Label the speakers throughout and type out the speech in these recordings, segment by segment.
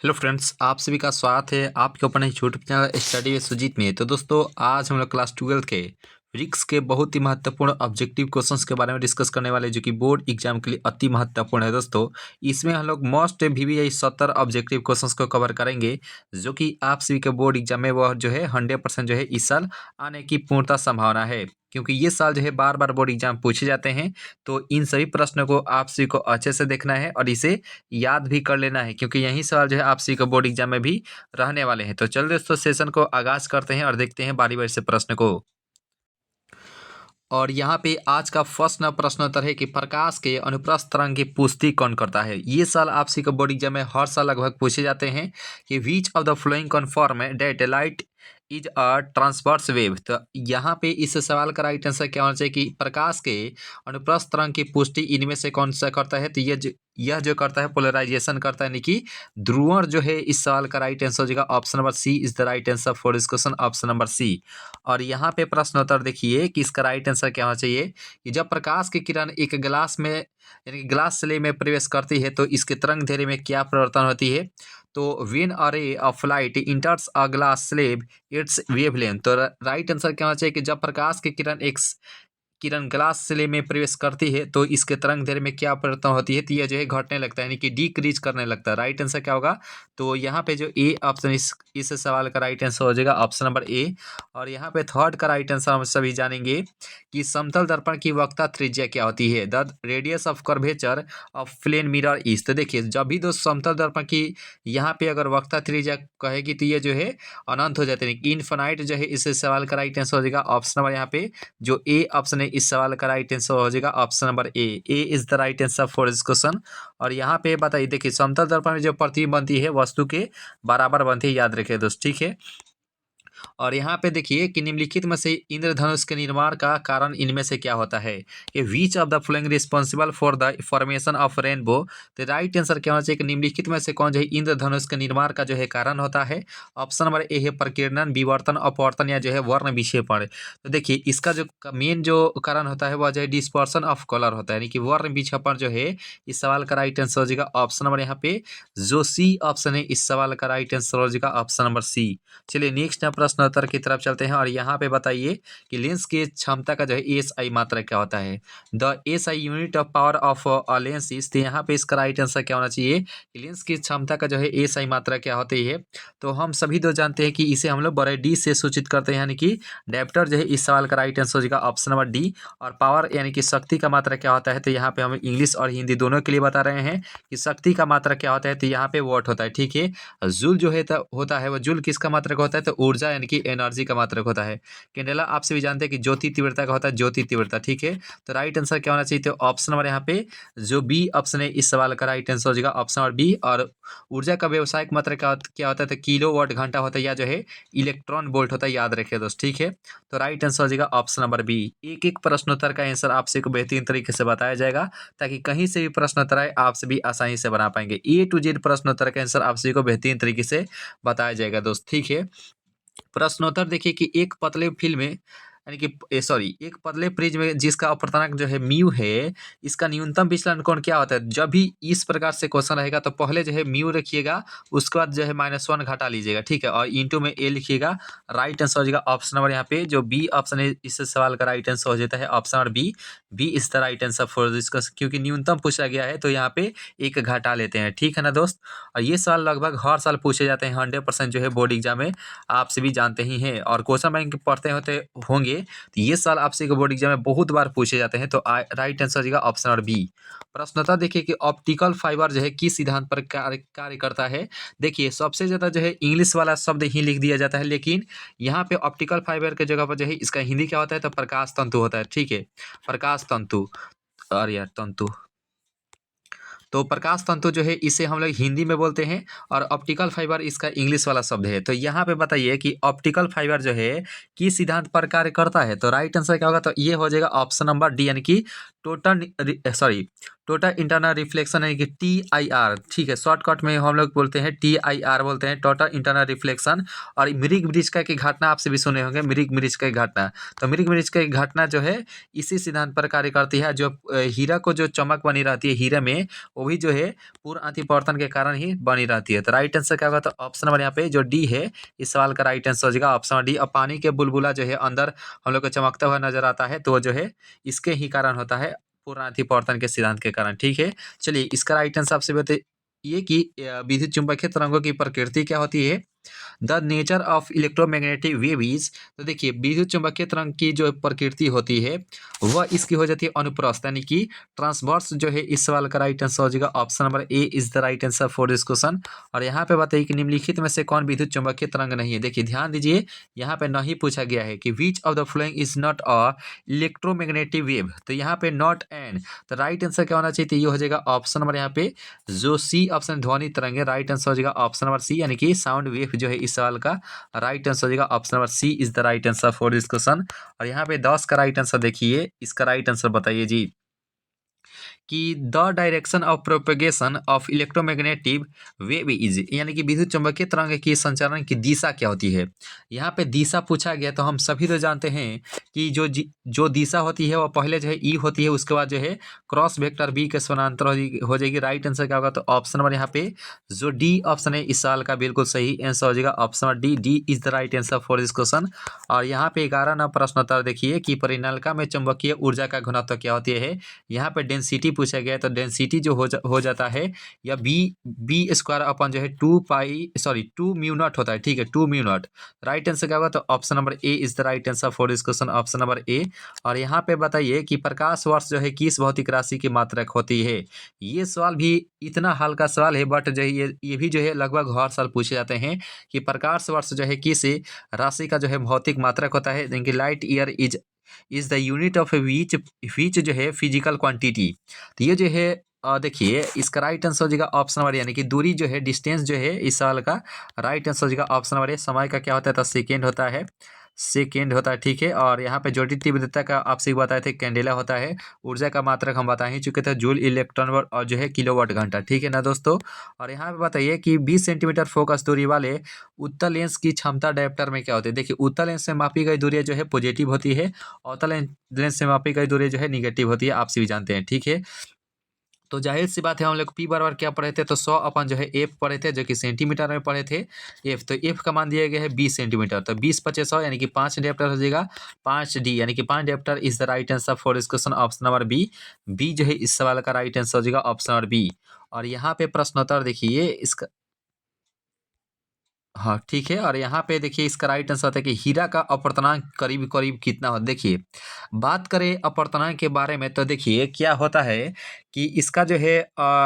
Speaker 1: Hello friends, आप सभी का स्वागत है आपके अपने YouTube channel study with Sujeet में। तो दोस्तों, आज हम लोग क्लास 12 के फिजिक्स के बहुत ही महत्वपूर्ण ऑब्जेक्टिव क्वेश्चंस के बारे में डिस्कस करने वाले, जो कि बोर्ड एग्जाम के लिए अति महत्वपूर्ण है। दोस्तों, इसमें हम लोग मोस्ट VVI 70 ऑब्जेक्टिव क्वेश्चंस को कवर करेंगे, जो कि आप सभी के बोर्ड एग्जाम में वह जो है 100% जो है इस साल आने की पूर्णतः संभावना है, क्योंकि ये साल जो है बार बार बोर्ड एग्जाम पूछे जाते हैं। तो इन सभी प्रश्नों को आप सभी को अच्छे से देखना है और इसे याद भी कर लेना है, क्योंकि यही सवाल जो है आप सभी को बोर्ड एग्जाम में भी रहने वाले हैं। तो चलिए दोस्तों, सेशन को आगाज करते हैं और देखते हैं बारी बारी से प्रश्न को। और यहाँ पे आज का फर्स्ट प्रश्नोत्तर है कि प्रकाश के अनुप्रस्थ तरंग की पुष्टि कौन करता है। ये साल आप सभी को बोर्ड एग्जाम में हर साल लगभग पूछे जाते हैं कि which of the following confirm that light is a transverse wave. तो यहाँ पे इस सवाल का राइट आंसर क्या होना चाहिए कि प्रकाश के अनुप्रस्थ तरंग की पुष्टि इनमें से कौन सा करता है। तो यह जो करता है पोलराइजेशन करता है, यानी कि ध्रुवण जो है। इस सवाल का राइट आंसर हो जाएगा option number C is the right answer for this question, option number C. और यहाँ पे प्रश्नोत्तर देखिए कि इसका राइट आंसर क्या होना चाहिए कि जब प्रकाश की किरण एक ग्लास में यानी ग्लास स्लेब में प्रवेश करती है तो इसके तरंग दैर्ध्य में क्या परिवर्तन होती है। तो when a ray of light इंटर्स a glass slab it's wavelength. तो राइट आंसर क्या होना चाहिए कि जब प्रकाश की किरण ग्लास स्लेब में प्रवेश करती है तो इसके तरंग दैर्ध्य में क्या परिवर्तन होती है। तो यह जो है घटने लगता है, यानी कि डिक्रीज करने लगता है। राइट आंसर क्या होगा, तो यहाँ पे जो ए ऑप्शन इस सवाल का राइट आंसर हो जाएगा ऑप्शन नंबर ए। और यहाँ पे थर्ड का राइट आंसर हम सभी जानेंगे कि समतल दर्पण की वक्रता त्रिज्या क्या होती है। The radius of curvature of plane mirror is. तो देखिए, जब भी दो समतल दर्पण की यहाँ पे अगर वक्रता त्रिज्या कहेगी तो ये जो है अनंत हो जाते हैं, इनफाइनाइट जो है। इस सवाल का राइट आंसर हो जाएगा ऑप्शन नंबर यहाँ पे जो ए ऑप्शन है। इस सवाल का राइट आंसर हो जाएगा option number A. A is the right answer for this question. और यहाँ पे बताइए, देखिए समतल दर्पण में जो प्रतिबिंब बनती है वस्तु के बराबर बनती है, याद रखिए दोस्त, ठीक है। और यहाँ पे देखिए कि निम्नलिखित में से इंद्रधनुष के निर्माण का कारण इनमें से क्या होता है। कि which of the following responsible for the formation of rainbow. तो राइट आंसर क्या होना चाहिए कि निम्नलिखित में से कौन जो है इंद्रधनुष के निर्माण का जो है कारण होता है। ऑप्शन नंबर ए है प्रकीर्णन, विवर्तन, अपवर्तन या जो है वर्ण विक्षेपण। तो देखिए, इसका जो मेन जो कारण होता है वह जो है डिस्पर्सन ऑफ कलर होता है, यानी कि वर्ण विक्षेपण जो है। इस सवाल का राइट आंसर हो जाएगा ऑप्शन नंबर यहाँ पे जो सी ऑप्शन है। इस सवाल का राइट आंसर हो जाएगा ऑप्शन नंबर सी। चलिए नेक्स्ट प्रश्न उत्तर की तरफ चलते हैं। और यहाँ पे बताइए कि लेंस की क्षमता का जो है एसआई मात्रा क्या होता है। The SI unit of power of a lens is. तो यहाँ पे इसका राइट आंसर क्या होना चाहिए कि लेंस की क्षमता का जो है एसआई मात्रा क्या होती है। तो हम सभी तो जानते हैं कि इसे हम लोग बड़े डी से सूचित करते हैं, यानी कि डायप्टर जो है। इस सवाल का राइट आंसर हो जाएगा ऑप्शन नंबर डी। और पावर यानी कि शक्ति का मात्रा क्या होता है, तो यहाँ पे हम इंग्लिश और हिंदी दोनों के लिए बता रहे हैं कि शक्ति का मात्रा क्या होता है। तो यहाँ पे वॉट होता है, ठीक है। जूल जो है होता है, वो जूल किसका मात्रक होता है, तो ऊर्जा यानी कि एनर्जी का मात्रक होता है। कैंडेला आपसे भी जानते हैं कि ज्योति तीव्रता का होता है, ज्योति तीव्रता, ठीक है। तो राइट आंसर क्या होना चाहिए, तो ऑप्शन नंबर यहाँ पे जो बी ऑप्शन है। इस सवाल का राइट आंसर हो जाएगा ऑप्शन नंबर बी। और ऊर्जा का व्यवसायिक मात्रक क्या होता है, तो किलो वाट घंटा होता है, या जो है इलेक्ट्रॉन वोल्ट होता है, याद रखिए दोस्त, ठीक है। तो राइट आंसर हो जाएगा ऑप्शन नंबर बी। एक एक प्रश्नोत्तर का आंसर आपसे को बेहतरीन तरीके से बताया जाएगा, ताकि कहीं से भी प्रश्नोत्तर आए आप सभी आसानी से बना पाएंगे। ए टू जेड प्रश्नोत्तर का आंसर आप सभी को बेहतरीन तरीके से बताया जाएगा दोस्त, ठीक है। प्रश्नोत्तर देखिए कि एक पतले फिल्म में यानी कि सॉरी एक पतले प्रिज्म में जिसका अपवर्तनांक जो है म्यू है, इसका न्यूनतम विचलन कोण क्या होता है। जब भी इस प्रकार से क्वेश्चन रहेगा तो पहले जो है म्यू रखिएगा, उसके बाद जो है -1 घटा लीजिएगा, ठीक है। और इंटू में ए लिखिएगा। राइट आंसर हो जाएगा ऑप्शन नंबर यहाँ पे जो बी ऑप्शन है। इस सवाल का राइट आंसर हो जाता है option number B. B is the right answer for this, क्योंकि न्यूनतम पूछा गया है तो यहाँ पे एक घटा लेते हैं, ठीक है ना दोस्त। और ये सवाल लगभग हर साल पूछे जाते हैं, 100% जो है बोर्ड एग्जाम में आप सभी जानते ही हैं। और क्वेश्चन बैंक पढ़ते होते होंगे, तो ये साल आपसे बोर्ड एग्जाम में बहुत बार पूछे जाते हैं। तो राइट आंसर होगा ऑप्शन नंबर बी। प्रश्नता देखिए कि ऑप्टिकल फाइबर जो है किस सिद्धांत पर कार्य करता है। देखिए, सबसे ज़्यादा जो है इंग्लिश वाला शब्द ही लिख दिया जाता है, लेकिन यहाँ पे ऑप्टिकल फाइबर के जगह पर जो है इसका हिंदी क्या होता है, तो प्रकाश तंतु होता है, ठीक है। प्रकाश तंतु, अरे यार तंतु। तो प्रकाश तंतु जो है इसे हम लोग हिंदी में बोलते हैं, और ऑप्टिकल फाइबर इसका इंग्लिश वाला शब्द है। तो यहाँ पे बताइए कि ऑप्टिकल फाइबर जो है किस सिद्धांत पर कार्य करता है। तो राइट आंसर क्या होगा, तो ये हो जाएगा ऑप्शन नंबर डी, यानी कि टोटल इंटरनल रिफ्लेक्शन, यानी कि TIR, ठीक है। शॉर्टकट में हम लोग बोलते हैं TIR बोलते हैं, टोटल इंटरनल रिफ्लेक्शन। और मृग मृच्छका की घटना आपसे भी सुने होंगे, मृग मृच्छका की घटना। तो मृग मृच्छका की घटना जो है इसी सिद्धांत पर कार्य करती है। जो हीरा को जो चमक बनी रहती है हीरे में, वो भी जो है पूर्ण अतिपवर्तन के कारण ही बनी रहती है। तो राइट आंसर क्या होगा, तो ऑप्शन नंबर यहाँ पे जो डी है इस सवाल का राइट आंसर हो जाएगा ऑप्शन नंबर डी। अब पानी के बुलबुला जो है अंदर हम लोग को चमकता हुआ नजर आता है, तो वो जो है इसके ही कारण होता है, पूर्ण अतिपवर्तन के सिद्धांत के कारण। ठीक है, चलिए इसका राइट आंसर आपसे बताइए कि विद्युत चुंबकीय तरंगों की प्रकृति क्या होती है। The nature of electromagnetic wave is, तो देखिए विद्युत चुंबकीय तरंग की जो प्रकृति होती है वह इसकी हो जाती है अनुप्रस्थ, यानी कि ट्रांसवर्स जो है इस सवाल का राइट आंसर हो जाएगा option number A is the right answer for this question. और यहाँ पे बताइए कि निम्नलिखित में से कौन विद्युत चुंबकीय तरंग नहीं है। देखिए ध्यान दीजिए, यहाँ पे नहीं पूछा गया है कि which of the following is not a electromagnetic wave, तो यहाँ पे नॉट एंड, तो राइट आंसर क्या होना चाहिए, तो ये हो जाएगा ऑप्शन नंबर यहाँ पे जो सी ऑप्शन ध्वनि तरंग है, राइट आंसर हो जाएगा ऑप्शन नंबर सी, यानी कि साउंड वेव जो है इस सवाल का राइट आंसर हो जाएगा option number C is the right answer for this question. और यहाँ पे 10 का राइट आंसर देखिए, इसका राइट आंसर बताइए जी कि the direction of propagation of electromagnetic wave is, यानी कि विद्युत चुंबकीय तरंग की संचारण की दिशा क्या होती है। यहाँ पे दिशा पूछा गया, तो हम सभी तो जानते हैं कि जो दिशा होती है वो पहले जो है ई होती है, उसके बाद जो है क्रॉस वेक्टर बी के समानांतर हो जाएगी। राइट आंसर क्या होगा, तो ऑप्शन नंबर यहाँ पे जो डी ऑप्शन है इस साल का बिल्कुल सही आंसर हो जाएगा option number D, D is the right answer for this question. और यहाँ पे 11 नंबर प्रश्नोत्तर देखिए कि परिनलिका में चुंबकीय ऊर्जा का घनत्व क्या होती है। यहाँ पे डेंसिटी पूछा गया है, तो डेंसिटी जो हो जाता है या बी स्क्वायर अपन जो है 2 म्यू नॉट होता है। ठीक है, 2 म्यू नॉट। राइट आंसर क्या होगा, तो option number A is the right answer for this question, option number ए। और यहाँ पे बताइए कि प्रकाश वर्ष जो है किस भौतिक राशि की मात्रक होती है। ये सवाल भी इतना हल्का सवाल है, बट जो है ये भी जो है लगभग हर साल पूछे जाते हैं कि प्रकाश वर्ष जो है किस राशि का जो है भौतिक मात्रक होता है। देखिए light year is the unit of which जो है फिजिकल क्वांटिटी। तो ये जो है देखिए इसका राइट आंसर हो जाएगा ऑप्शन नंबर, यानी कि दूरी जो है डिस्टेंस जो है इस सवाल का राइट आंसर हो जाएगा ऑप्शन नंबर ए। समय का क्या होता है, तो सेकेंड होता है। ठीक है, और यहाँ पे ज्योति तीव्रता का आपसे बताए थे कैंडेला होता है। ऊर्जा का मात्रक हम बता ही चुके थे, जूल, इलेक्ट्रॉन और जो है किलोवाट घंटा। ठीक है ना दोस्तों। और यहाँ पे बताइए कि 20 सेंटीमीटर फोकस दूरी वाले उत्तल लेंस की क्षमता डायप्टर में क्या होती है। देखिए उत्तल लेंस से मापी गई दूरी जो है पॉजिटिव होती है, अवतल लेंस से मापी गई दूरी जो है निगेटिव होती है, आप सभी जानते हैं। ठीक है, तो जाहिर सी बात है हम लोग पी बराबर क्या पढ़े थे, तो 100 अपन जो है एफ पढ़े थे, जो कि सेंटीमीटर में पढ़े थे एफ। तो एफ का मान दिया गया है 20 सेंटीमीटर, तो 20 × 100 यानी कि 5 डायप्टर हो जाएगा 5D, यानी कि 5 dioptre is the right answer for this question, option number B. B जो है इस सवाल का राइट आंसर हो जाएगा ऑप्शन नंबर बी। और यहाँ पे प्रश्नोत्तर देखिए इसका, हाँ ठीक है, और यहाँ पे देखिए इसका राइट आंसर होता है कि हीरा का अपवर्तनांक करीब करीब कितना हो। देखिए बात करें अपवर्तनांक के बारे में, तो देखिए क्या होता है कि इसका जो है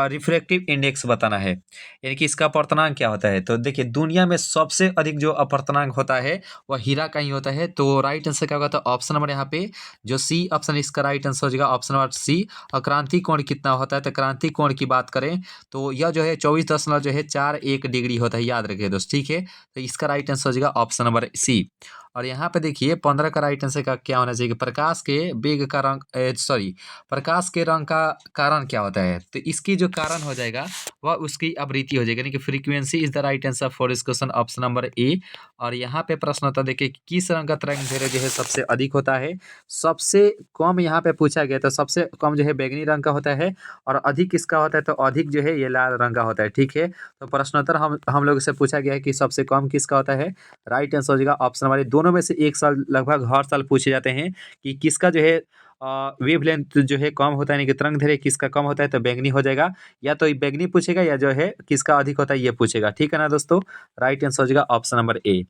Speaker 1: रिफ्रैक्टिव इंडेक्स बताना है, यानी कि इसका अपवर्तनांक क्या होता है। तो देखिए दुनिया में सबसे अधिक जो अपवर्तनांक होता है वह हीरा का ही होता है। तो राइट आंसर क्या होगा, तो ऑप्शन नंबर यहाँ पे जो सी ऑप्शन इसका राइट आंसर हो जाएगा ऑप्शन नंबर सी। और क्रांति कोण कितना होता है, तो क्रांति कोण की बात करें तो यह जो है 24.41 डिग्री होता है, याद रखिए दोस्त। ठीक है, तो इसका राइट आंसर हो जाएगा ऑप्शन नंबर सी। और यहाँ पे देखिए 15 का राइट आंसर का क्या होना चाहिए, प्रकाश के वेग का रंग प्रकाश के रंग का कारण क्या होता है। तो इसकी जो कारण हो जाएगा वह उसकी आवृत्ति हो जाएगी, यानी कि frequency is the right answer for this question, option number ए। और यहाँ पे प्रश्न होता है देखिए किस रंग का तरंग दैर्ध्य जो है सबसे अधिक होता है। सबसे कम यहाँ पे पूछा गया, तो सबसे कम जो है बैगनी रंग का होता है, और अधिक किसका होता है, तो अधिक जो है ये लाल रंग का होता है। ठीक है, तो प्रश्नोत्तर हम लोग से पूछा गया है कि सबसे कम किसका होता है। राइट आंसर हो जाएगा ऑप्शन नंबर ए। दोनों में से एक साल लगभग हर साल पूछे जाते हैं कि किसका जो है वेवलेंथ जो है कम होता है, यानी कि तरंग दैर्ध्य किसका कम होता है, तो बैंगनी हो जाएगा। या तो बैंगनी पूछेगा या जो है किसका अधिक होता है ये पूछेगा। ठीक है ना दोस्तों, राइट आंसर हो जाएगा ऑप्शन नंबर ए।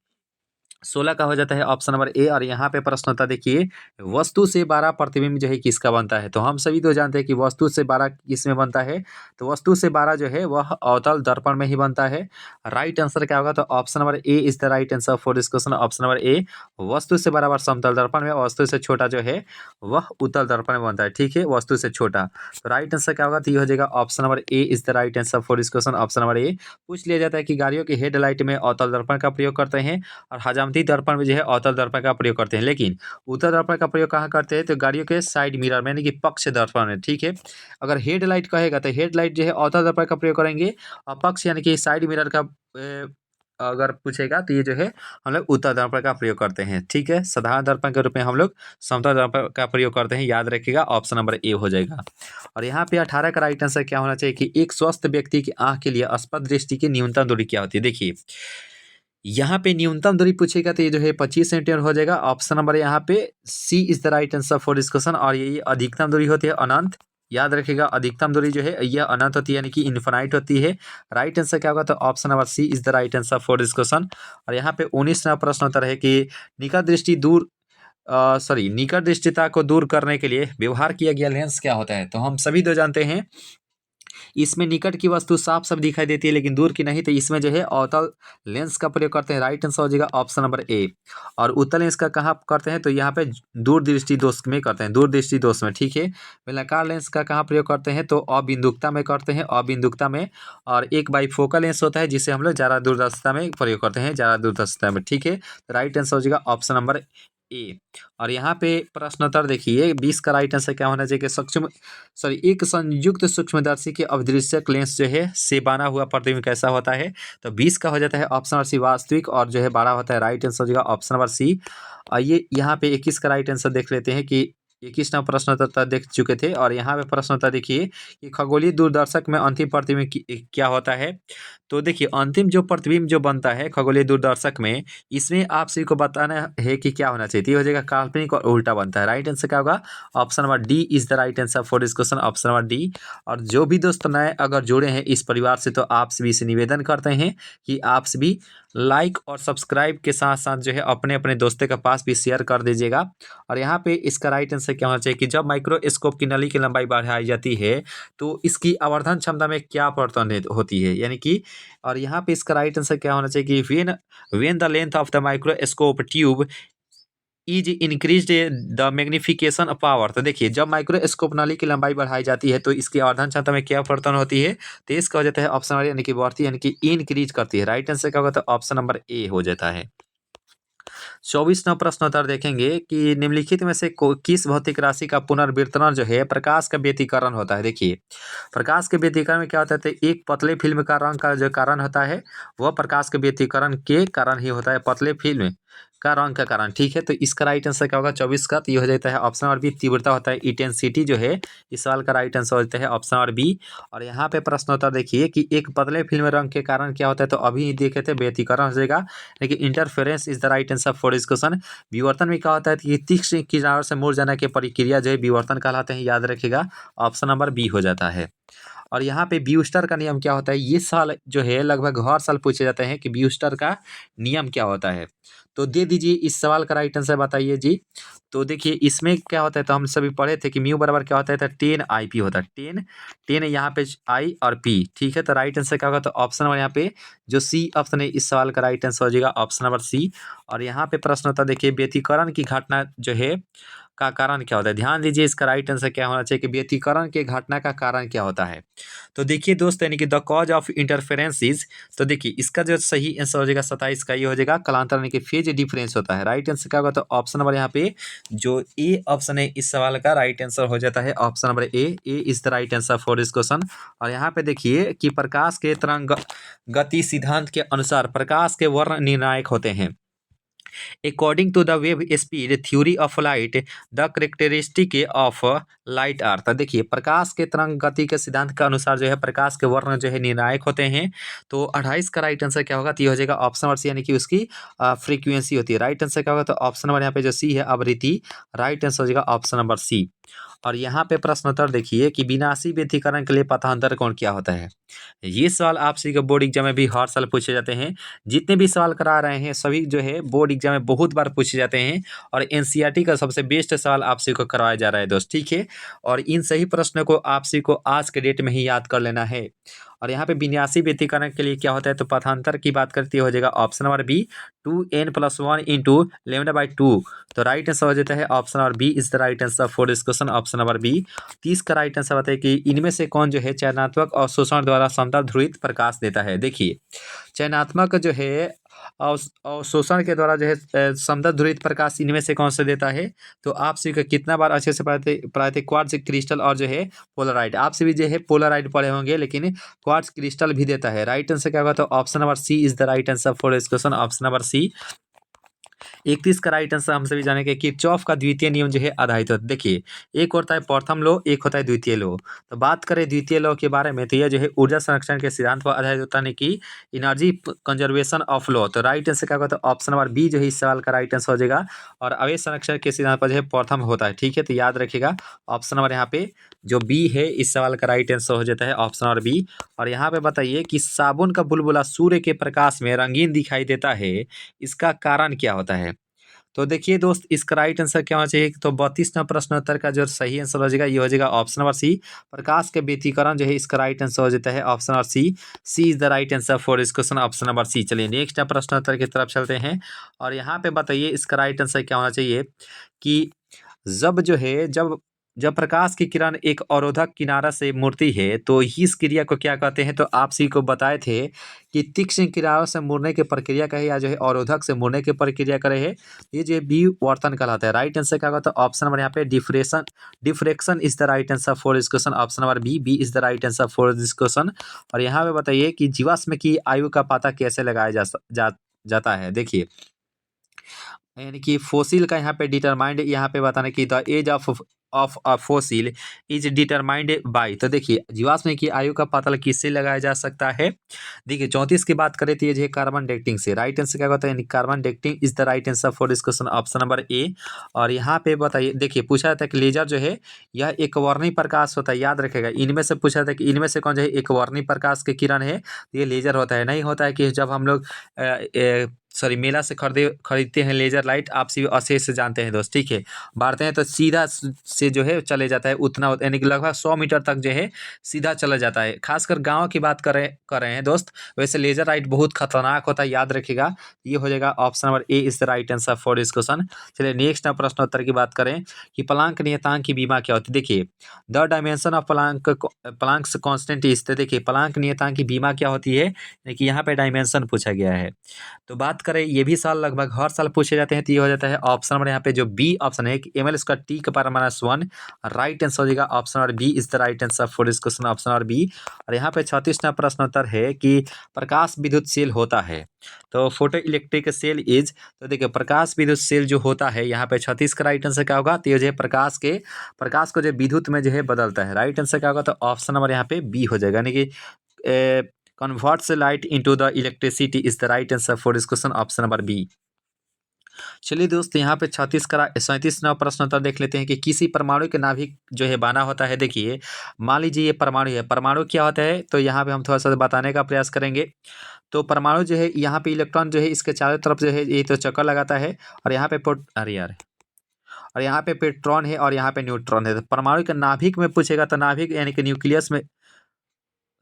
Speaker 1: 16 का हो जाता है ऑप्शन नंबर ए। और यहाँ पे प्रश्न होता है देखिए वस्तु से 12 प्रतिबिंब जो है किसका बनता है। तो हम सभी तो जानते हैं कि वस्तु से 12 किसमें बनता है, तो वस्तु से 12 जो है वह अवतल दर्पण में ही बनता है। राइट आंसर क्या होगा, तो option number A is the right answer for this question, option number ए। वस्तु से बराबर समतल दर्पण में, वस्तु से छोटा जो है वह उत्तल दर्पण में बनता है। ठीक है, वस्तु से छोटा। तो राइट आंसर क्या होगा, तो ये हो जाएगा option number A is the right answer for this question, option number ए। पूछ लिया जाता है कि गाड़ियों के हेडलाइट में अवतल दर्पण का प्रयोग करते हैं, और हजामती दर्पण में जो है अवतल दर्पण का प्रयोग करते हैं। लेकिन उत्तल दर्पण का प्रयोग कहाँ करते हैं, तो गाड़ियों के साइड मिरर में, यानी कि पक्ष दर्पण में। ठीक है, अगर हेडलाइट कहेगा तो हेडलाइट जो है अवतल दर्पण का प्रयोग करेंगे, और पक्ष यानी कि साइड मिरर का अगर पूछेगा तो ये जो है हम लोग उत्तल दर्पण का प्रयोग करते हैं। ठीक है, साधारण दर्पण के रूप में हम लोग समतल दर्पण का प्रयोग करते हैं। याद रखिएगा, ऑप्शन नंबर ए हो जाएगा। और यहाँ पे 18 का राइट आंसर क्या होना चाहिए कि एक स्वस्थ व्यक्ति की आंख के लिए अस्पष्ट दृष्टि की न्यूनतम दूरी क्या होती है। देखिए यहाँ पे न्यूनतम दूरी पूछेगा तो ये जो है 25 सेंटीमीटर हो जाएगा। ऑप्शन नंबर यहाँ पे C is the right answer for this question. और ये अधिकतम दूरी होती है अनंत। याद रखिएगा, अधिकतम दूरी जो है यह अनंत होती है, यानी कि इनफाइनाइट होती है। राइट आंसर क्या होगा, तो option number C is the right answer for this question. और यहाँ पे 19वां प्रश्न उत्तर है कि निकट दृष्टिता को दूर करने के लिए व्यवहार किया गया लेंस क्या होता है। तो हम सभी तो जानते हैं इसमें निकट की वस्तु साफ साफ दिखाई देती है लेकिन दूर की नहीं, तो इसमें जो है अवतल लेंस का प्रयोग करते हैं। राइट आंसर हो जाएगा ऑप्शन नंबर ए। और उत्तल लेंस का कहाँ करते हैं, तो यहाँ पे दूरदृष्टि दोष में करते हैं, दूरदृष्टि दोष में। ठीक है, बेलनाकार लेंस का कहाँ प्रयोग करते हैं, तो अबिंदुकता में करते हैं, अबिंदुकता में। और एक बाइफोकल लेंस होता है जिसे हम लोग ज़्यादा दूरदर्शिता में प्रयोग करते हैं, ज़्यादा दूरदर्शिता में। ठीक है, राइट आंसर हो जाएगा ऑप्शन नंबर ए। और यहाँ पे प्रश्नोत्तर देखिए 20 का राइट आंसर क्या होना चाहिए कि एक संयुक्त सूक्ष्मदर्शी के अभिदृश्यक लेंस जो है से बना हुआ प्रतिबिंब कैसा होता है। तो 20 का हो जाता है ऑप्शन नंबर सी वास्तविक, और जो है बड़ा होता है। राइट आंसर हो जाएगा ऑप्शन नंबर सी। आइए यहाँ पे 21 का राइट आंसर देख लेते हैं कि 21वां प्रश्नोत्तर देख चुके थे। और यहाँ पे प्रश्नोत्तर देखिए कि खगोलीय दूरदर्शक में अंतिम प्रतिबिंब क्या होता है। तो देखिए अंतिम जो प्रतिबिंब जो बनता है खगोलीय दूरदर्शक में, इसमें आप सभी को बताना है कि क्या होना चाहिए। तो ये हो जाएगा काल्पनिक और उल्टा बनता है। राइट आंसर क्या होगा, option number D is the right answer for this question, option number D. और जो भी दोस्त नए अगर जुड़े हैं इस परिवार से, तो आप सभी से निवेदन करते हैं कि आप सभी लाइक और सब्सक्राइब के साथ साथ जो है अपने अपने दोस्तों के पास भी शेयर कर दीजिएगा। और यहाँ पे इसका राइट आंसर क्या होना चाहिए कि जब माइक्रोस्कोप की नली की लंबाई बढ़ाई जाती है तो इसकी आवर्धन क्षमता में क्या परिवर्तन होती है, यानी कि। और यहाँ पे इसका राइट आंसर क्या होना चाहिए कि when the length of the microscope tube is increase the magnification power. तो देखिए जब माइक्रोस्कोप नली की लंबाई बढ़ाई जाती है तो इसकी आवर्धन क्षमता में क्या परिवर्तन होती है, तो इसका हो जाता है ऑप्शन नंबर यानी कि बढ़ती, यानी कि इंक्रीज करती है। राइट आंसर क्या होगा, तो ऑप्शन नंबर ए हो जाता है। 24वां प्रश्न उत्तर देखेंगे कि निम्नलिखित में से किस भौतिक राशि का पुनर्वितरण जो है प्रकाश का व्यतिकरण होता है। देखिए प्रकाश के व्यतिकरण में क्या होता है, तो एक पतले फिल्म का रंग का जो कारण होता है वह प्रकाश के व्यतिकरण के कारण ही होता है, पतले फिल्म का रंग का कारण। ठीक है, तो इसका राइट आंसर क्या होगा 24 का, तो ये हो जाता है ऑप्शन नंबर बी। तीव्रता होता है, इंटेंसिटी जो है इस सवाल का राइट आंसर हो जाता है ऑप्शन नंबर बी। और यहाँ पे प्रश्नोत्तर देखिए कि एक पतले फिल्म रंग के कारण क्या होता है, तो अभी देखे थे व्यतिकरण हो जाएगा, लेकिन interference is the right answer for this question. विवर्तन में क्या होता है कि तीक्ष्ण किनारों से मुड़ जाने की प्रक्रिया जो है विवर्तन कहलाते हैं। याद रखिएगा, ऑप्शन नंबर बी हो जाता है। और यहाँ पे ब्यूस्टर का नियम क्या होता है, ये सवाल जो है लगभग हर साल पूछे जाते हैं कि ब्यूस्टर का नियम क्या होता है। तो दे दीजिए इस सवाल का राइट आंसर बताइए जी। तो देखिए इसमें क्या होता है, तो हम सभी पढ़े थे कि म्यू बराबर क्या होता है, तो 10 IP होता है। 10 यहाँ पे आई और पी। ठीक है, तो राइट आंसर क्या होगा, तो ऑप्शन नंबर यहाँ पे जो सी ऑप्शन है इस सवाल का राइट आंसर हो जाएगा ऑप्शन नंबर सी। और यहाँ पे प्रश्न होता है देखिए व्यतिकरण की घटना जो है का कारण क्या होता है। ध्यान दीजिए इसका राइट आंसर क्या होना चाहिए कि व्यतिकरण के घटना का कारण क्या होता है। तो देखिए दोस्त यानी कि द कॉज ऑफ इंटरफेरेंसेस, तो देखिए इसका जो सही आंसर हो जाएगा 27 का, ये हो जाएगा कलांतर यानी कि फेज डिफरेंस होता है। राइट आंसर क्या होगा, तो ऑप्शन नंबर यहाँ पे जो ए ऑप्शन है इस सवाल का राइट आंसर हो जाता है option number A. A is the right answer for this question. और यहाँ पे देखिए कि प्रकाश के तरंग गति सिद्धांत के अनुसार प्रकाश के वर्ण निर्णायक होते हैं। According to the wave speed theory of light, the characteristic of light are। तो देखिए प्रकाश के तरंग गति के सिद्धांत के अनुसार जो है प्रकाश के वर्ण जो है निर्णायक होते हैं। तो 28 का राइट आंसर क्या होगा, तो ये हो जाएगा ऑप्शन नंबर सी, यानी कि उसकी फ्रीक्वेंसी होती है। राइट आंसर क्या होगा, तो ऑप्शन नंबर यहाँ पे जो सी है आवृत्ति। राइट आंसर हो जाएगा ऑप्शन नंबर सी। और यहाँ पे प्रश्नोत्तर देखिए कि विनाशी व्यतिकरण के लिए पथांतर कोण क्या होता है। ये सवाल आप सभी को बोर्ड एग्जाम में भी हर साल पूछे जाते हैं। जितने भी सवाल करा रहे हैं सभी जो है बोर्ड एग्जाम में बहुत बार पूछे जाते हैं, और एनसीईआरटी का सबसे बेस्ट सवाल आप सभी को करवाया जा रहा है दोस्त। ठीक है, और इन सही प्रश्नों को आप सभी को आज के डेट में ही याद कर लेना है। और यहाँ पे विन्यासी व्यतिकरण के लिए क्या होता है, तो पथांतर की बात करती हो जाएगा option number B 2n+1 into λ/2। तो राइट आंसर हो जाता है option number B is the right answer for this question, option number B. 30 का राइट आंसर बताइए कि इनमें से कौन जो है चयनात्मक अवशोषण द्वारा समतल ध्रुवित प्रकाश देता है। देखिए चयनात्मक जो है अवशोषण के द्वारा जो है समदत्त ध्रुवित प्रकाश इनमें से कौन सा देता है? तो आप सभी को कितना बार अच्छे से पढ़ाए थे क्वार्ट्ज क्रिस्टल और जो है पोलराइड। आप सभी जो है पोलराइड पढ़े होंगे, लेकिन क्वार्ट्ज क्रिस्टल भी देता है। राइट आंसर क्या होगा? तो option number C is the right answer for this question, option number C. 31 का राइट आंसर हम सभी जानेंगे कि किरचॉफ का द्वितीय नियम जो है आधारित होता है। देखिए, एक होता है प्रथम लॉ, एक होता है द्वितीय लॉ। तो बात करें द्वितीय लॉ के बारे में, तो यह जो है ऊर्जा संरक्षण के सिद्धांत पर आधारित होता है कि एनर्जी कंजर्वेशन ऑफ लॉ। तो राइट आंसर क्या होगा? तो ऑप्शन नंबर बी जो है इस सवाल का राइट आंसर हो जाएगा। और आवेश संरक्षण के सिद्धांत पर जो है प्रथम होता है। ठीक है, तो याद रखिएगा ऑप्शन नंबर यहाँ पे जो बी है इस सवाल का राइट आंसर हो जाता है, ऑप्शन नंबर बी। और यहाँ पे बताइए कि साबुन का बुलबुला सूर्य के प्रकाश में रंगीन दिखाई देता है, इसका कारण क्या होता है? तो देखिए दोस्त, इसका राइट आंसर क्या होना चाहिए? तो 32वां प्रश्न उत्तर का जो सही आंसर हो जाएगा ये हो जाएगा ऑप्शन नंबर सी। प्रकाश के व्यतिकरण जो है इसका राइट आंसर हो जाता है option number C. C is the right answer for this question, option number C. चलिए नेक्स्ट प्रश्न उत्तर की तरफ चलते हैं। और यहाँ पे बताइए इसका राइट आंसर क्या होना चाहिए कि जब जो है जब जब प्रकाश की किरण एक अवरोधक किनारा से मुड़ती है तो इस क्रिया को क्या कहते हैं? तो आप सभी को बताए थे कि तीक्ष्ण किनारों से मुड़ने की प्रक्रिया कहे या जो है अवरोधक से मुड़ने की प्रक्रिया करे है, ये जो है विवर्तन कहलाता है। राइट आंसर क्या होगा? तो ऑप्शन नंबर यहाँ पे diffraction is the right answer for this question, option number B is the right answer for this question. और यहाँ पे बताइए कि जीवाश्म की आयु का पता कैसे लगाया जाता है। देखिए, यानी कि फोसिल का यहाँ पे डिटरमाइंड यहाँ पे बताना कि the age of a fossil is determined by. तो देखिए, जीवाश्म की आयु का पता किससे लगाया जा सकता है? देखिए 34 की बात करें तो ये जो है कार्बन डेटिंग से। राइट आंसर क्या होता है? यानी carbon dating is the right answer for this question, option number ए। और यहाँ पे बताइए, देखिए पूछा जाता है कि लेजर जो है यह एक वर्णी प्रकाश होता है। याद रखेगा, इनमें से पूछा जाता है कि इनमें से कौन जो है एक वर्णी प्रकाश के किरण है, ये लेजर होता है। नहीं होता है कि जब हम लोग सॉरी मेला से खरीदते हैं लेजर लाइट, आप सभी अच्छे से जानते हैं दोस्त। ठीक है, बांटते हैं तो सीधा से जो है चले जाता है उतना, यानी कि लगभग 100 मीटर तक जो है सीधा चला जाता है। खासकर गांव की बात कर रहे हैं दोस्त। वैसे लेजर लाइट बहुत खतरनाक होता है, याद रखिएगा। ये हो जाएगा option number A is the right answer for this question. चलिए नेक्स्ट प्रश्न उत्तर की बात करें कि प्लांक नियतांक की बीमा क्या होती है। देखिए, the dimension of Planck's constant is. तो देखिए प्लांक नियतांक की बीमा क्या होती है, देखिए यहाँ पे डायमेंशन पूछा गया है। तो बात करें, ये भी साल लगभग हर साल पूछे जाते हैं, तो ये हो जाता है ऑप्शन नंबर यहाँ पे जो बी ऑप्शन है कि ml स्क्वायर टी का पावर -1। राइट आंसर हो जाएगा option number B is the right answer for this question, option number B. और यहाँ पे 36वां प्रश्न उत्तर है कि प्रकाश विद्युत सेल होता है, तो फोटो इलेक्ट्रिक सेल इज। तो देखिए प्रकाश विद्युत सेल जो होता है, यहाँ पे 36 का राइट आंसर क्या होगा? तो ये जो है प्रकाश को जो विद्युत में जो है बदलता है। राइट आंसर क्या होगा? तो ऑप्शन नंबर यहाँ पे बी हो जाएगा, यानी कि converts light into the electricity is the right answer for this question, option number B. चलिए दोस्त, यहाँ पे 37वां प्रश्न उत्तर देख लेते हैं कि किसी परमाणु के नाभिक जो है बाना होता है। देखिए मान लीजिए ये परमाणु है, परमाणु क्या होता है तो यहाँ पे हम थोड़ा सा बताने का प्रयास करेंगे। तो परमाणु जो है यहाँ पे इलेक्ट्रॉन जो है इसके चारों तरफ जो है ये तो चक्कर लगाता है, और यहाँ पे अरे यार, और यहाँ पे प्रोटॉन है और यहाँ पे न्यूट्रॉन है। तो परमाणु के नाभिक में पूछेगा तो नाभिक यानी कि न्यूक्लियस में,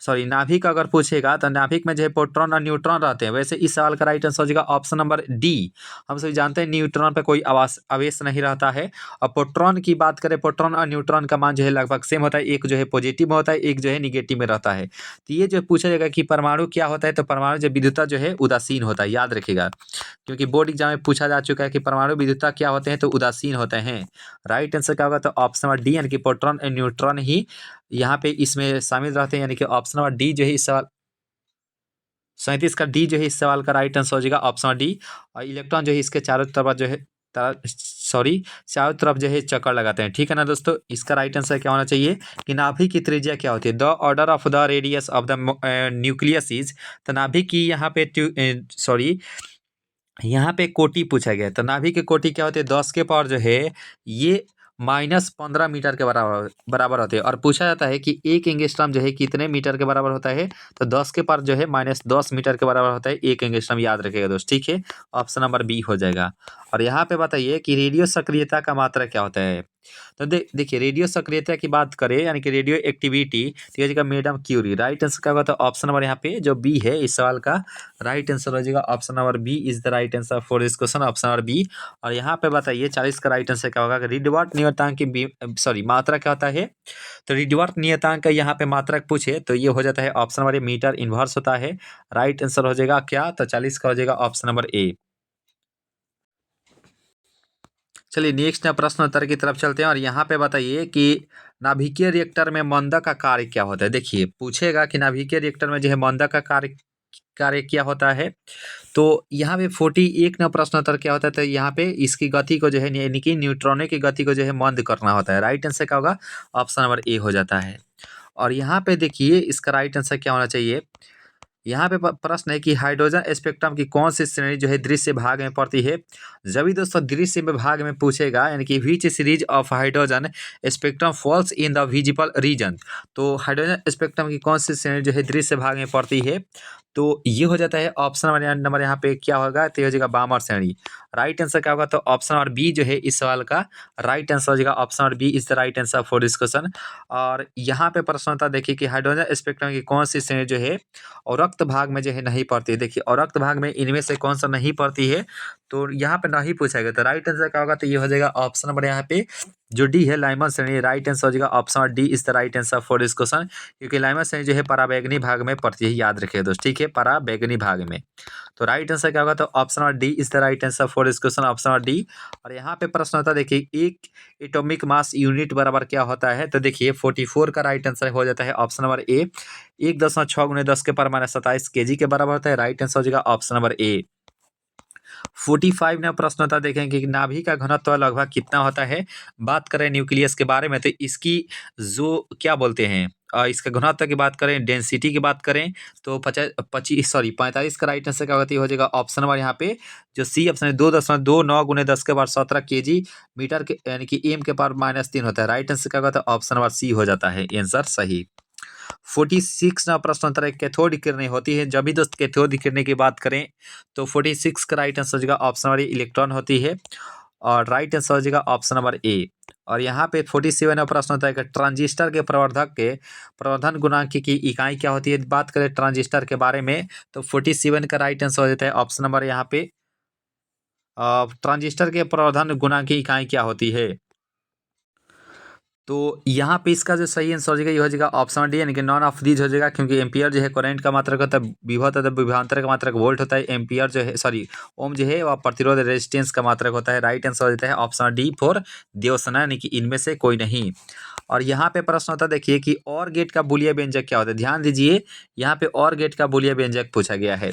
Speaker 1: सॉरी नाभिक अगर पूछेगा तो नाभिक में जो है प्रोटॉन और न्यूट्रॉन रहते हैं। वैसे इस सवाल का राइट आंसर हो जाएगा ऑप्शन नंबर डी। हम सभी जानते हैं न्यूट्रॉन पे कोई आवेश नहीं रहता है। और प्रोटॉन की बात करें, प्रोटॉन और न्यूट्रॉन का मान जो है लगभग सेम होता है, एक जो है पॉजिटिव में होता है, एक जो है निगेटिव में रहता है। तो ये जो पूछा जाएगा कि परमाणु क्या होता है, तो परमाणु जो विद्युतता जो है उदासीन होता है, याद रखिएगा, क्योंकि बोर्ड एग्जाम में पूछा जा चुका है कि परमाणु विद्युतता क्या होते हैं, तो उदासीन होते हैं। राइट आंसर क्या होगा? तो ऑप्शन नंबर डी, यानी कि प्रोटॉन और न्यूट्रॉन ही यहाँ पे इसमें शामिल रहते हैं, यानी कि ऑप्शन नंबर डी जो है इस सवाल 37 का डी जो है इस सवाल का राइट आंसर हो जाएगा ऑप्शन नंबर डी। और इलेक्ट्रॉन जो है इसके चारों तरफ जो है चारों तरफ जो है चक्कर लगाते हैं। ठीक है ना दोस्तों, इसका राइट आंसर क्या होना चाहिए कि नाभिक की त्रिज्या क्या होती है? The order of the radius of the nucleus is. तो नाभिक की यहाँ पे यहाँ पे कोटि पूछा गया है। तो नाभिक की कोटि क्या होती है? 10 के पावर जो है ये -15 मीटर के बराबर होते हैं। और पूछा जाता है कि एक एंगस्ट्रॉम जो है कितने मीटर के बराबर होता है? तो 10 के पावर जो है -10 मीटर के बराबर होता है एक एंगस्ट्रॉम, याद रखिएगा दोस्त। ठीक है, ऑप्शन नंबर बी हो जाएगा। और यहाँ पे बताइए कि रेडियो सक्रियता का मात्रा क्या होता है? तो देखिए रेडियो सक्रियता की बात करें यानी कि रेडियो एक्टिविटी, तो ये हो जाएगा मैडम क्यूरी। राइट आंसर क्या होगा, तो ऑप्शन नंबर यहाँ पे जो बी है इस सवाल का राइट आंसर हो जाएगा option number B is the right answer for this question, option number B. और यहाँ पे बताइए 40 का राइट आंसर क्या होगा, रिडवर्ट नियतांक की सॉरी मात्रा क्या होता है, तो रिडवर्ट नियतांक का यहाँ पे मात्रक पूछे तो ये हो जाता है option number A metre inverse होता है। राइट आंसर हो जाएगा क्या, तो 40 का हो जाएगा ऑप्शन नंबर ए। चलिए नेक्स्ट प्रश्न उत्तर की तरफ चलते हैं और यहाँ पे बताइए कि नाभिकीय रिएक्टर में मंदक का कार्य क्या होता है। देखिए पूछेगा कि नाभिकीय रिएक्टर में जो है मंदक का कार्य कार्य क्या होता है, तो यहाँ पे 41 ना प्रश्न उत्तर क्या होता है, तो यहाँ पे इसकी गति को जो है यानी कि न्यूट्रॉनों की गति को जो है मंद करना होता है। राइट आंसर क्या होगा, ऑप्शन नंबर ए हो जाता है। और यहाँ पे देखिए इसका राइट आंसर क्या होना चाहिए, यहाँ पे प्रश्न है कि हाइड्रोजन स्पेक्ट्रम की कौन सी श्रेणी जो है दृश्य भाग में पड़ती है। जब भी दोस्तों दृश्य भाग में पूछेगा यानी कि which series of hydrogen spectrum falls in the visible region, तो हाइड्रोजन स्पेक्ट्रम की कौन सी श्रेणी जो है दृश्य भाग में पड़ती है, तो ये हो जाता है ऑप्शन नंबर यहाँ पे क्या होगा, तो ये हो जाएगा बामर श्रेणी। राइट आंसर क्या होगा, तो ऑप्शन नंबर बी जो है इस सवाल का राइट आंसर हो जाएगा option number B is the right answer for this question. और यहाँ पे प्रश्न होता देखिए कि हाइड्रोजन स्पेक्ट्रम की कौन सी श्रेणी जो है और रक्त भाग में जो है नहीं पड़ती है। देखिए और रक्त भाग में इनमें से कौन सा नहीं पड़ती है, तो यहाँ पे नहीं पूछा गया, तो राइट आंसर क्या होगा, तो ये हो जाएगा ऑप्शन नंबर यहाँ पे जो डी है लाइमन श्रेणी। राइट आंसर हो जाएगा option number D is the right answer for this question, क्योंकि लाइमन श्रेणी जो है पराबैंगनी भाग में पड़ती है, याद रखिए दोस्त, ठीक है, पराबैंगनी भाग में। तो राइट आंसर क्या होगा, तो option number D is the right answer for this question, option number D. और यहाँ पे प्रश्न होता है देखिए एक एटॉमिक मास यूनिट बराबर क्या होता है, तो देखिए 44 का राइट आंसर हो जाता है ऑप्शन नंबर ए 1.6 × 10 के पावर -27 kg के बराबर होता है। राइट आंसर हो जाएगा ऑप्शन नंबर ए। 45 में प्रश्न होता है देखेंगे कि नाभि का घनत्व लगभग कितना होता है। बात करें न्यूक्लियस के बारे में तो इसकी जो क्या बोलते हैं इसका घनत्व की बात करें, डेंसिटी की बात करें तो 45 का राइट आंसर क्या होती हो जाएगा ऑप्शन नंबर यहाँ पे जो सी ऑप्शन है 2.29 × 10 के पावर 17 kg मीटर के यानी कि m के पावर -3 होता है। राइट आंसर क्या होता है ऑप्शन नंबर सी हो जाता है आंसर सही। 46 ना प्रश्न उत्तर है कैथोड किरणें होती है। जब भी दोस्त कैथोड किरणें की बात करें तो 46 का राइट आंसर हो जाएगा ऑप्शन नंबर इलेक्ट्रॉन होती है और राइट आंसर हो जाएगा ऑप्शन नंबर ए। और यहाँ पे 47 ना प्रश्न होता है कि ट्रांजिस्टर के प्रवर्धक के प्रवर्धन गुणांक की इकाई क्या होती है। बात करें ट्रांजिस्टर के बारे में तो 47 का राइट आंसर हो जाता है ऑप्शन नंबर यहाँ पे ट्रांजिस्टर के प्रवर्धन गुणांक की इकाई क्या होती है। तो यहाँ पे इसका जो सही आंसर हो जाएगा ये हो जाएगा ऑप्शन डी यानी कि नॉन ऑफ दीज हो जाएगा, क्योंकि एम्पियर जो है करंट का मात्रक होता है, विभव होता है विभवांतर का मात्रक वोल्ट होता है, एम्पियर जो है सॉरी ओम जो है वह प्रतिरोध रेजिस्टेंस का मात्रक होता है। राइट आंसर हो जाता है ऑप्शन डी फॉर देवसना यानी कि इनमें से कोई नहीं। और यहाँ पे प्रश्न होता है देखिए कि और गेट का बूलिया व्यंजक क्या होता है। ध्यान दीजिए यहाँ पे और गेट का बूलिया व्यंजक पूछा गया है,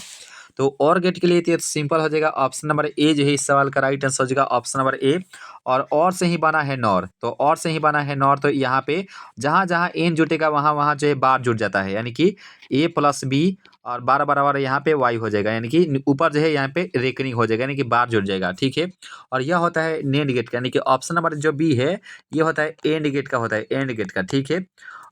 Speaker 1: तो और गेट के लिए तो सिंपल हो जाएगा ऑप्शन नंबर ए जो है इस सवाल का राइट आंसर हो जाएगा ऑप्शन नंबर ए। और से ही बना है नॉर, तो और से ही बना है नॉर, तो यहाँ पे जहाँ जहाँ एन जुटेगा वहाँ वहाँ जो है बार जुट जाता है, यानी कि ए प्लस बी और 12 बराबर यहाँ पे वाई हो जाएगा, यानी कि ऊपर जो है यहाँ पे रेकनिंग हो जाएगा, यानी कि बार जुट जाएगा, ठीक है। और यह होता है नेंड गेट का, यानी कि ऑप्शन नंबर जो बी है ये होता है एंड गेट का, होता है एंड गेट का, ठीक है।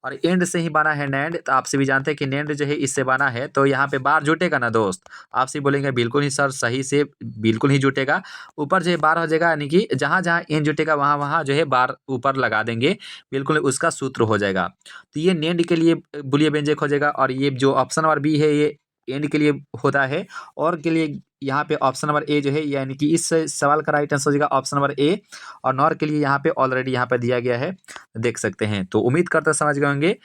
Speaker 1: और एंड से ही बना है नैंड, तो आपसे भी जानते हैं कि नैंड जो है इससे बना है, तो यहाँ पे बार जुटेगा ना दोस्त। आपसे बोलेंगे बिल्कुल ही सर सही से बिल्कुल ही जुटेगा, ऊपर जो है बार हो जाएगा, यानी कि जहाँ जहाँ एन जुटेगा वहाँ वहाँ जो है बार ऊपर लगा देंगे, बिल्कुल उसका सूत्र हो जाएगा। तो ये नेंड के लिए बुलियन व्यंजक हो जाएगा। और ये जो ऑप्शन नंबर बी है ये एंड के लिए होता है, और के लिए यहाँ पे ऑप्शन नंबर ए जो है यानी कि इस सवाल का राइट आंसर हो जाएगा ऑप्शन नंबर ए। और नॉर के लिए यहाँ पे ऑलरेडी यहाँ पे दिया गया है, देख सकते हैं। तो उम्मीद करते समझ गए होंगे।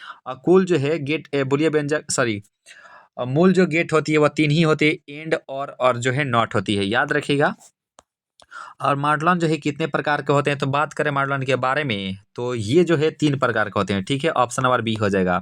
Speaker 1: कुल जो है गेट बुलियन व्यंजक सॉरी मूल जो गेट होती है वह 3 ही होती है, एंड और जो है नॉट होती है, याद रखिएगा। और मॉडलन जो है कितने प्रकार के होते हैं, तो बात करें मॉडलन के बारे में तो ये जो है 3 प्रकार के होते हैं, ठीक है। ऑप्शन नंबर बी हो जाएगा।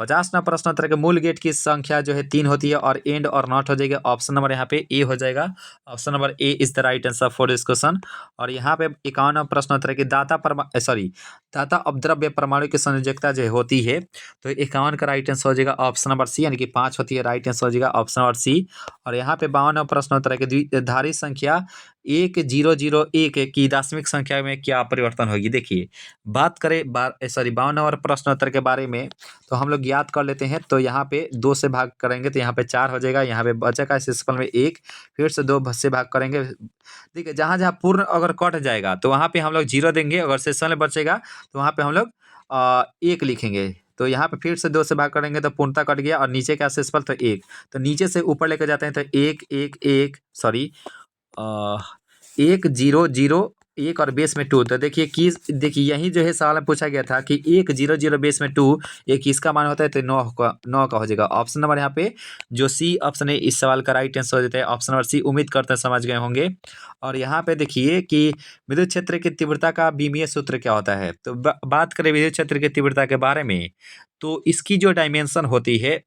Speaker 1: 50 ना प्रश्न उत्तर के मूल गेट की संख्या जो है 3 होती है और एंड और नॉट हो जाएगा। ऑप्शन नंबर यहाँ पे ए हो जाएगा, option number A is the right answer for this question. और यहाँ पे 51 प्रश्न उत्तर के दाता अपद्रव्य परमाणु की संयोजकता जो होती है, तो 51 का राइट आंसर हो जाएगा ऑप्शन नंबर सी, यानी कि 5 होती है। राइट आंसर हो जाएगा ऑप्शन नंबर सी। और यहाँ पे 52 प्रश्न उत्तर के द्विधारी संख्या 1001 की दशमिक संख्या में क्या परिवर्तन होगी। देखिए बात करें 52 नंबर प्रश्न उत्तर के बारे में, तो हम लोग याद कर लेते हैं। तो यहाँ पे 2 से भाग करेंगे तो यहाँ पे 4 हो जाएगा, यहाँ पे बचेगा शेषफल में 1, फिर से 2 से भाग करेंगे। देखिए जहाँ-जहाँ पूर्ण अगर कट जाएगा तो वहाँ पे हम लोग 0 देंगे, अगर शेषफल में बचेगा तो वहाँ पे हम लोग 1 लिखेंगे। तो यहाँ पे फिर से 2 से भाग करेंगे तो पूर्णतः कट गया और नीचे का शेषफल तो 1। तो नीचे से ऊपर लेके जाते हैं तो 1, 1, 1 सॉरी 1, 0, 0, 1 और बेस में 2। तो देखिए यही जो है सवाल में पूछा गया था कि 1, 0, 0 बेस में 2 ये किसका मान होता है, तो 9 का हो जाएगा। ऑप्शन नंबर यहाँ पे जो सी ऑप्शन है इस सवाल का राइट आंसर हो जाता है ऑप्शन नंबर सी। उम्मीद करते हैं समझ गए होंगे। और यहाँ पे देखिए कि विद्युत क्षेत्र की तीव्रता का बीमीय सूत्र क्या होता है। तो बात करें विद्युत क्षेत्र की तीव्रता के बारे में, तो इसकी जो डायमेंशन होती है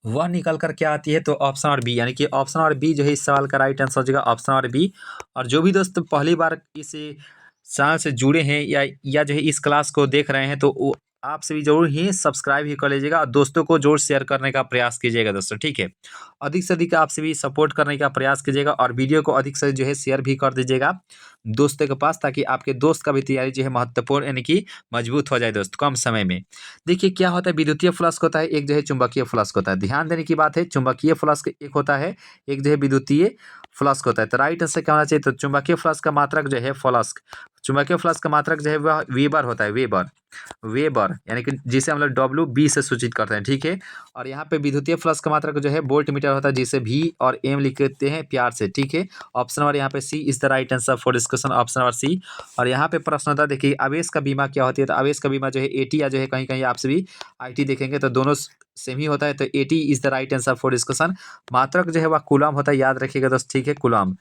Speaker 1: वह निकल कर क्या आती है, तो ऑप्शन और बी, यानी कि ऑप्शन और बी जो है इस सवाल का राइट आंसर हो जाएगा ऑप्शन और बी। और जो भी दोस्त पहली बार इस चैनल से जुड़े हैं या जो है इस क्लास को देख रहे हैं, तो वो आपसे भी जरूर ही सब्सक्राइब ही कर लीजिएगा और दोस्तों को जरूर शेयर करने का प्रयास कीजिएगा दोस्तों, ठीक है। अधिक से अधिक आपसे भी सपोर्ट करने का प्रयास कीजिएगा और वीडियो को अधिक से जो है शेयर भी कर दीजिएगा दोस्तों के पास, ताकि आपके दोस्त का भी तैयारी जो है महत्वपूर्ण यानी कि मजबूत हो जाए दोस्त कम समय में। देखिए क्या होता है, विद्युतीय फ्लक्स होता है, एक जो है चुंबकीय फ्लक्स होता है। ध्यान देने की बात है, चुंबकीय फ्लक्स एक होता है, एक जो है विद्युतीय फ्लक्स होता है। तो राइट आंसर क्या होना चाहिए, तो चुंबकीय फ्लक्स का मात्रक जो है फ्लक्स, चुंबकीय फ्लक्स का मात्रक जो है वह वेबर होता है, वेबर, वेबर यानी कि जिसे हम लोग डब्ल्यू बी से सूचित करते हैं, ठीक है। और यहाँ पे विद्युतीय फ्लक्स का मात्रक जो है वोल्ट मीटर होता है, जिसे भी और एम लिखते हैं प्यार से, ठीक है। ऑप्शन नंबर यहाँ पे C is the right answer for this question, option number C. और यहाँ पे प्रश्न होता है, देखिए आवेश का बीमा क्या होती है, तो आवेश का बीमा जो है एटी या जो है कहीं कहीं आपसे भी आईटी देखेंगे तो दोनों सेम ही होता है। तो eighty is the right answer for this question. मात्रक जो है वह कूलम होता है, याद रखिएगा दोस्त, ठीक है, कूलम।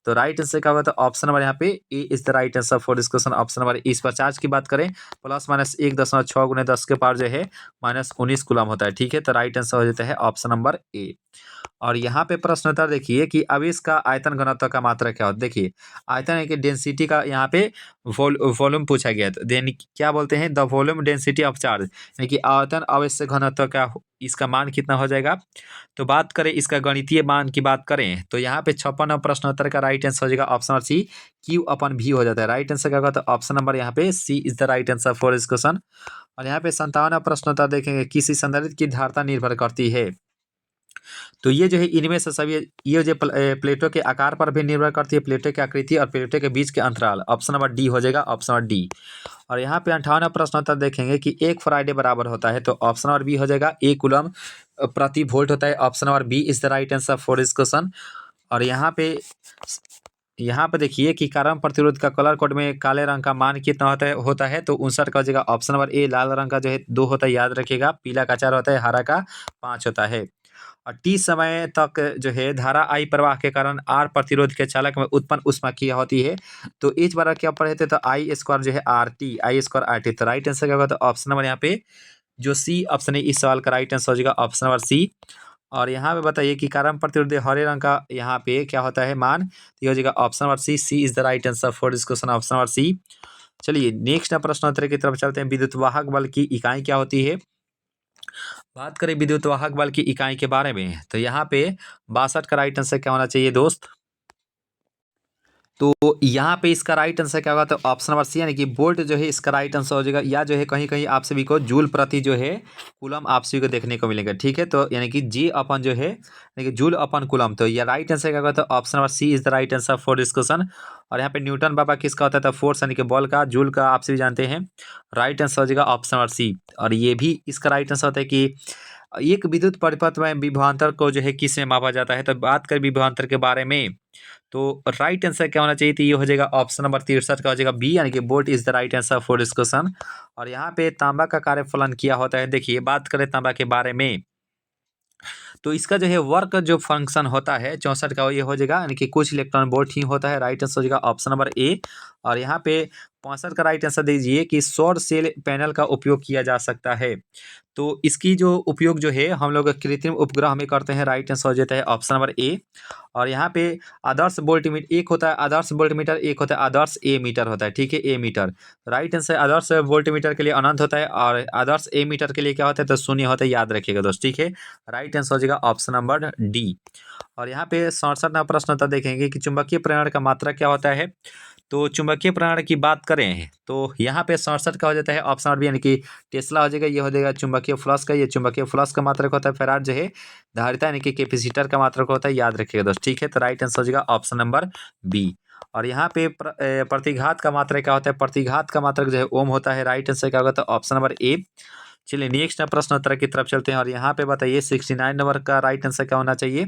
Speaker 1: तो राइट आंसर क्या होगा, तो ऑप्शन नंबर यहाँ पे A is the right answer for this question, option number. इस पर चार्ज की बात करें, प्लस माइनस 1.6 गुने 10 के पावर जो है -19 कूलम होता है, ठीक है। तो राइट आंसर हो जाता है ऑप्शन नंबर ए। और यहाँ पे प्रश्न उत्तर देखिए कि आवेश का आयतन घनत्व का मात्रा क्या होता है। देखिए आयतन है कि डेंसिटी का यहाँ पे वॉल्यूम पूछा गया है। तो देन क्या बोलते हैं, the volume density of charge, यानी कि आयतन आवेश से घनत्व का इसका मान कितना हो जाएगा। तो बात करें इसका गणितीय मान की बात करें, तो यहाँ पे 56 प्रश्न उत्तर का राइट आंसर हो जाएगा ऑप्शन नंबर सी, क्यू अपन भी हो जाता है। राइट आंसर क्या होगा, तो ऑप्शन नंबर यहाँ पे C is the right answer for this question. और यहाँ पे 57 प्रश्न उत्तर देखेंगे, किसी संधारित्र की धारिता निर्भर करती है। तो ये जो है इनमें से सभी ये जो प्लेटों के आकार पर भी निर्भर करती है, प्लेटों की आकृति और प्लेटों के बीच के अंतराल। ऑप्शन नंबर डी हो जाएगा, ऑप्शन नंबर डी। और यहाँ पे 58 प्रश्न उत्तर देखेंगे कि एक फराइडे बराबर होता है, तो ऑप्शन नंबर बी हो जाएगा, 1 कूलम प्रति वोल्ट होता है। Option number B is the right answer for this question. और यहाँ पे देखिए कि कारम प्रतिरोध का कलर कोड में काले रंग का मान कितना होता है, तो 59 का हो जाएगा ऑप्शन नंबर ए। लाल रंग का जो है 2 होता है, याद रखिएगा। पीला का 4 होता है, हरा का 5 होता है। और टी समय तक जो है धारा आई प्रवाह के कारण आर प्रतिरोध के चालक में उत्पन्न ऊष्मा क्या होती है। तो इस बार क्या पढ़े थे, तो आई स्क्वायर जो है आर टी, आई स्क्वायर आर टी। तो राइट आंसर क्या होगा, तो ऑप्शन नंबर यहाँ पे जो सी ऑप्शन है इस सवाल का राइट आंसर हो जाएगा ऑप्शन नंबर सी। और यहाँ पे बताइए कि कारम प्रतिरोध हरे रंग का यहाँ पे क्या होता है मान, तो ये हो जाएगा option number C, C is the right answer for this question, option number C. चलिए नेक्स्ट प्रश्न उत्तर की तरफ चलते हैं। विद्युत वाहक बल की इकाई क्या होती है। बात करें विद्युत वाहक बल की इकाई के बारे में, तो यहाँ पे 62 का राइट आंसर क्या होना चाहिए दोस्त, तो यहाँ पे इसका राइट आंसर क्या होगा, तो ऑप्शन नंबर सी, यानी कि वोल्ट जो है इसका राइट आंसर हो जाएगा। या जो है कहीं कहीं आप सभी को जूल प्रति जो है कूलम आप सभी को देखने को मिलेगा, ठीक है। तो यानी कि जी अपन जो है यानी कि जूल अपन कूलम, तो यह राइट आंसर क्या होगा, तो option number C is the right answer for this question. और यहाँ पे न्यूटन बाबा किसका होता है, तो फोर्स यानी कि बॉल का, जूल का आप सभी जानते हैं। राइट आंसर हो जाएगा ऑप्शन नंबर सी। और ये भी इसका राइट आंसर होता है कि एक विद्युत परिपथ में विभवांतर को जो है किस में मापा जाता है। तो बात करें विभवांतर के बारे में, तो राइट आंसर क्या होना चाहिए, तो ये हो जाएगा ऑप्शन नंबर 63 का हो जाएगा बी, यानी कि volt is the right answer for this question. और यहाँ पे तांबा का कार्यफलन किया होता है। देखिए बात करें तांबा के बारे में, तो इसका जो है वर्क जो फंक्शन होता है 64 का, ये हो जाएगा यानी कि कुछ इलेक्ट्रॉन वोल्ट ही होता है। राइट आंसर हो जाएगा ऑप्शन नंबर ए। और यहाँ पे 65 का राइट आंसर दीजिए कि सौर सेल पैनल का उपयोग किया जा सकता है। तो इसकी जो उपयोग जो है हम लोग कृत्रिम उपग्रह में करते हैं। राइट आंसर हो जाता है ऑप्शन नंबर ए। और यहाँ पे आदर्श वोल्टमीटर एक होता है, आदर्श वोल्टमीटर एक होता है, आदर्श ए मीटर होता है, ठीक है, ए मीटर। राइट आंसर आदर्श वोल्टमीटर के लिए अनंत होता है और आदर्श ए मीटर के लिए क्या होता है, तो शून्य होता है, याद रखिएगा दोस्त, ठीक है। राइट आंसर हो जाएगा ऑप्शन नंबर डी। और यहाँ पे 67वां प्रश्न होता देखेंगे कि चुंबकीय प्रेरण का मात्रा क्या होता है। तो चुंबकीय प्रणाली की बात करें तो यहाँ पे 67 का हो जाता है ऑप्शन बी, यानी कि टेस्ला हो जाएगा। ये हो जाएगा चुंबकीय फ्लक्स का। ये चुंबकीय फ्लक्स का मात्रक होता है। फैराड जो है धारिता यानी कि कैपेसिटर का मात्रक होता है, याद रखिएगा दोस्त, ठीक है। तो राइट आंसर हो जाएगा ऑप्शन नंबर बी। और यहाँ पे प्रतिघात का मात्रक क्या होता है? प्रतिघात का मात्रक जो है ओम होता है। राइट आंसर क्या होगा? तो ऑप्शन नंबर ए। चलिए नेक्स्ट प्रश्न उत्तर की तरफ चलते हैं और यहाँ पे बताइए 69 नंबर का राइट आंसर क्या होना चाहिए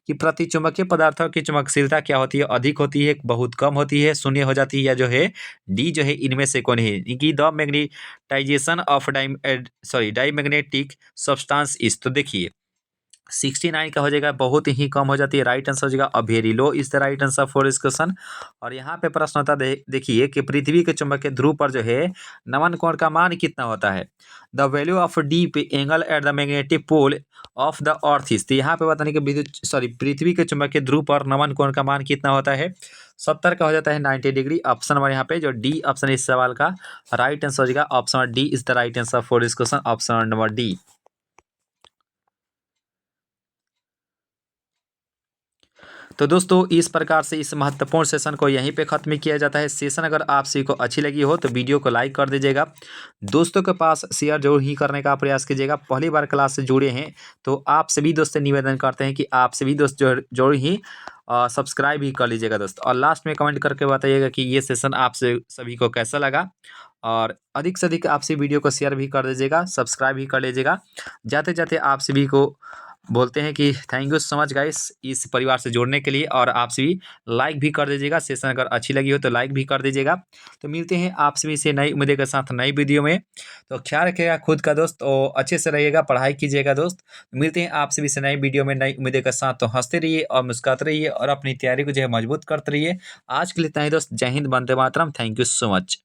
Speaker 1: कि प्रति चुंबकीय पदार्थों की चुंबकशीलता क्या होती है? अधिक होती है, बहुत कम होती है, शून्य हो जाती है, या जो है डी जो है इनमें से कौन है? कि the magnetization of diamagnetic substance is. तो देखिए 69 का हो जाएगा बहुत ही कम हो जाती है। राइट आंसर हो जाएगा a very low is the right answer for इस क्वेश्चन। और यहाँ पे प्रश्न होता देखिए कि पृथ्वी के चुंबकीय ध्रुव पर जो है नमन कोण का मान कितना होता है? The value of dip angle at the magnetic pole of the earth is. तो यहाँ पे बताने कि पृथ्वी के चुंबकीय ध्रुव पर नमन कोण का मान कितना होता है? 70 का हो जाता है 90 डिग्री। ऑप्शन नंबर यहाँ पे जो डी ऑप्शन इस सवाल का राइट आंसर हो जाएगा option D is the right answer for this question, option number D. तो दोस्तों इस प्रकार से इस महत्वपूर्ण सेशन को यहीं पे ख़त्म किया जाता है। सेशन अगर आप सभी को अच्छी लगी हो तो वीडियो को लाइक कर दीजिएगा, दोस्तों के पास शेयर जरूर ही करने का प्रयास कीजिएगा। पहली बार क्लास से जुड़े हैं तो आप सभी दोस्त से निवेदन करते हैं कि आप सभी दोस्त जो जरूर ही सब्सक्राइब ही कर लीजिएगा दोस्त। और लास्ट में कमेंट करके बताइएगा कि ये सेशन आप सभी को कैसा लगा, और अधिक से अधिक आप सभी वीडियो को शेयर भी कर दीजिएगा, सब्सक्राइब भी कर लीजिएगा। जाते जाते आप सभी को बोलते हैं कि thank you so much guys इस परिवार से जोड़ने के लिए, और आप सभी लाइक भी कर दीजिएगा। सेशन अगर अच्छी लगी हो तो लाइक भी कर दीजिएगा। तो मिलते हैं आप सभी से नई उम्मीद के साथ नई वीडियो में। तो ख्याल रखिएगा खुद का दोस्त, और अच्छे से रहिएगा, पढ़ाई कीजिएगा दोस्त। मिलते हैं आप सभी से नई वीडियो में नई उम्मीद के साथ। तो हंसते रहिए और मुस्कुराते रहिए और अपनी तैयारी को जो है मजबूत करते रहिए। आज के लिए इतना ही दोस्त। जय हिंद, वंदे मातरम। Thank you so much.